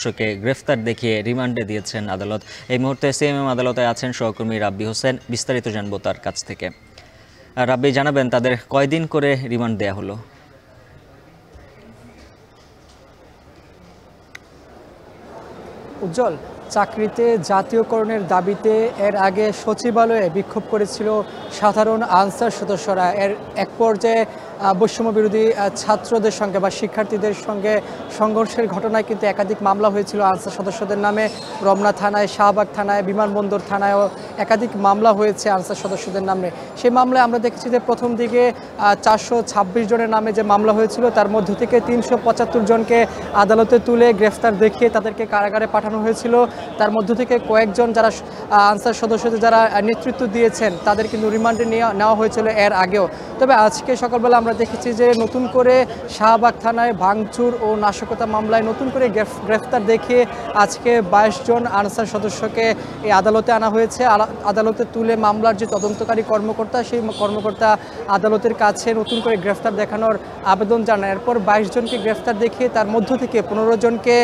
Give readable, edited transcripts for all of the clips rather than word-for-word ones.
সদস্যকে গ্রেফতার দেখিয়ে রিমান্ডে দিয়েছেন আদালত। এই মুহূর্তে সিএমএম আদালতে আছেন সহকর্মী রাব্বি হোসেন। বিস্তারিত জানবো তার কাছ থেকে। রাব্বি, জানাবেন তাদের কয়দিন করে রিমান্ড দেয়া হলো? উজ্জ্বল, চাকরিতে জাতীয়করণের দাবিতে এর আগে সচিবালয়ে বিক্ষোভ করেছিল সাধারণ আনসার সদস্যরা। এর এক পর্যায়ে বৈষম্য বিরোধী ছাত্রদের সঙ্গে বা শিক্ষার্থীদের সঙ্গে সংঘর্ষের ঘটনায় কিন্তু একাধিক মামলা হয়েছিল আনসার সদস্যদের নামে। রমনা থানায়, শাহবাগ থানায়, বিমানবন্দর থানায়ও একাধিক মামলা হয়েছে আনসার সদস্যদের নামে। সেই মামলায় আমরা দেখেছি যে প্রথম দিকে 426 জনের নামে যে মামলা হয়েছিল তার মধ্য থেকে 375 জনকে আদালতে তুলে গ্রেফতার দেখিয়ে তাদেরকে কারাগারে পাঠানো হয়েছিল। তার মধ্য থেকে কয়েকজন যারা আনসার সদস্যদের যারা নেতৃত্ব দিয়েছেন তাদের কিন্তু রিমান্ডে নেওয়া হয়েছিল এর আগেও। তবে আজকে সকালবেলা আমরা দেখেছি যে নতুন করে শাহবাগ থানায় ভাঙচুর ও নাশকতা মামলায় নতুন করে গ্রেফতার দেখিয়ে আজকে 22 জন আনসার সদস্যকে এই আদালতে আনা হয়েছে। আদালতে তুলে মামলার যে তদন্তকারী কর্মকর্তা, সেই কর্মকর্তা আদালতের কাছে নতুন করে গ্রেফতার দেখানোর আবেদন জানান। এরপর 22 জনকে গ্রেফতার দেখিয়ে তার মধ্য থেকে 15 জনকে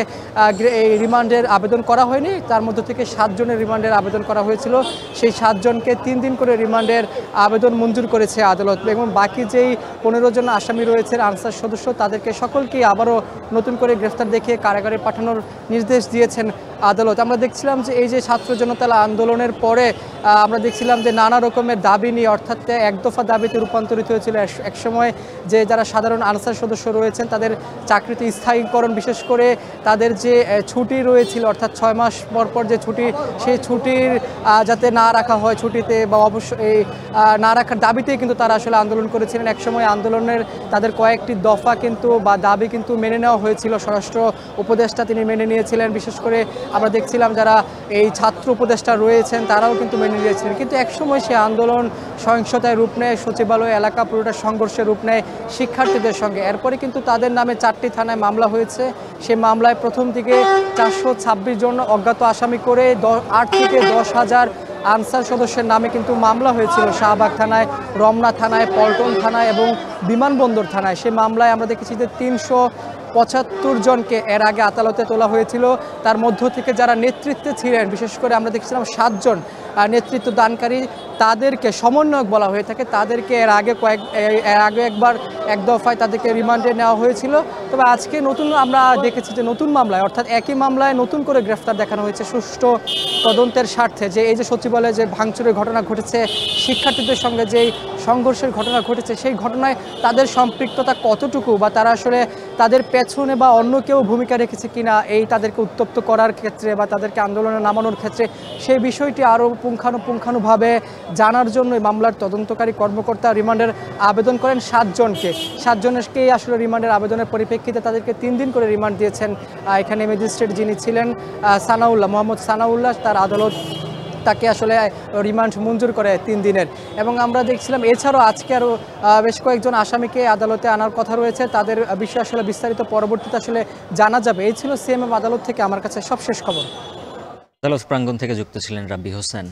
এই রিমান্ডের আবেদন করা হয়নি। তার মধ্য থেকে 7 জনের রিমান্ডের আবেদন করা হয়েছিল। সেই 7 জনকে 3 দিন করে রিমান্ডের আবেদন মঞ্জুর করেছে আদালত। এবং বাকি যেই 15 জন আসামি রয়েছেন আনসার সদস্য, তাদেরকে সকলকেই আবারও নতুন করে গ্রেফতার দেখিয়ে কারাগারে পাঠানোর নির্দেশ দিয়েছেন আদালত। আমরা দেখছিলাম যে এই যে ছাত্র জনতা আন্দোলনের পরে আমরা দেখছিলাম যে নানা রকমের দাবি নিয়ে, অর্থাৎ এক দফা দাবিতে রূপান্তরিত হয়েছিল একসময় যে যারা সাধারণ আনসার সদস্য রয়েছেন তাদের চাকরিতে স্থায়ীকরণ, বিশেষ করে তাদের যে ছুটি রয়েছিল অর্থাৎ 6 মাস পর যে ছুটি, সেই ছুটির যাতে না রাখা হয় ছুটিতে বা অবশ্যই না রাখার দাবিতেই কিন্তু তারা আসলে আন্দোলন করেছিলেন। একসময় আন্দোলনের তাদের কয়েকটি দফা কিন্তু বা দাবি কিন্তু মেনে নেওয়া হয়েছিল। স্বরাষ্ট্র উপদেষ্টা তিনি মেনে নিয়েছিলেন। বিশেষ করে আমরা দেখছিলাম যারা এই ছাত্র উপদেষ্টা রয়েছেন তারাও কিন্তু মেনে নিয়েছিলেন। কিন্তু একসময় সে আন্দোলন সহিংসতায় রূপ নেয়, সচিবালয় এলাকা পুরোটা সংঘর্ষের রূপ নেয় শিক্ষার্থীদের সঙ্গে। এরপরে কিন্তু তাদের নামে 4টি থানায় মামলা হয়েছে। সে মামলায় প্রথম দিকে 426 জন অজ্ঞাত আসামি করে 8 থেকে 10,000 আনসার সদস্যের নামে কিন্তু মামলা হয়েছিল শাহবাগ থানায়, রমনা থানায়, পল্টন থানায় এবং বিমানবন্দর থানায়। সে মামলায় আমরা দেখেছি যে 375 জনকে এর আগে আদালতে তোলা হয়েছিল। তার মধ্য থেকে যারা নেতৃত্বে ছিলেন, বিশেষ করে আমরা দেখছিলাম 7 জন নেতৃত্ব দানকারী, তাদেরকে সমন্বয়ক বলা হয়ে থাকে, তাদেরকে এর আগে একবার এক দফায় তাদেরকে রিমান্ডে নেওয়া হয়েছিল। তবে আজকে নতুন আমরা দেখেছি যে নতুন মামলায়, অর্থাৎ একই মামলায় নতুন করে গ্রেফতার দেখানো হয়েছে সুষ্ঠু তদন্তের স্বার্থে। যে এই যে সচিবালয়ে যে ভাঙচুরের ঘটনা ঘটেছে, শিক্ষার্থীদের সঙ্গে যেই সংঘর্ষের ঘটনা ঘটেছে, সেই ঘটনায় তাদের সম্পৃক্ততা কতটুকু বা তারা আসলে তাদের পেছনে বা অন্য কেউ ভূমিকা রেখেছে কিনা এই তাদেরকে উত্তপ্ত করার ক্ষেত্রে বা তাদেরকে আন্দোলনে নামানোর ক্ষেত্রে, সেই বিষয়টি আরও পুঙ্খানুপুঙ্খানুভাবে জানার জন্য মামলার তদন্তকারী কর্মকর্তা রিমান্ডের আবেদন করেন 7 জনকে। 7 জনকেই আসলে রিমান্ডের আবেদনের পরিপ্রেক্ষিতে তাদেরকে 3 দিন করে রিমান্ড দিয়েছেন এখানে ম্যাজিস্ট্রেট যিনি ছিলেন সানাউল্লাহ, মোহাম্মদ সানাউল্লাহ। তার আদালত তাকে আসলে রিমান্ড মঞ্জুর করে 3 দিনের। এবং আমরা দেখছিলাম এছাড়াও আজকে আরও বেশ কয়েকজন আসামিকে আদালতে আনার কথা রয়েছে। তাদের বিষয়ে আসলে বিস্তারিত পরবর্তীতে আসলে জানা যাবে। এই ছিল সিএমএম আদালত থেকে আমার কাছে সবশেষ খবর। আদালত প্রাঙ্গণ থেকে যুক্ত ছিলেন রাব্বি হোসেন।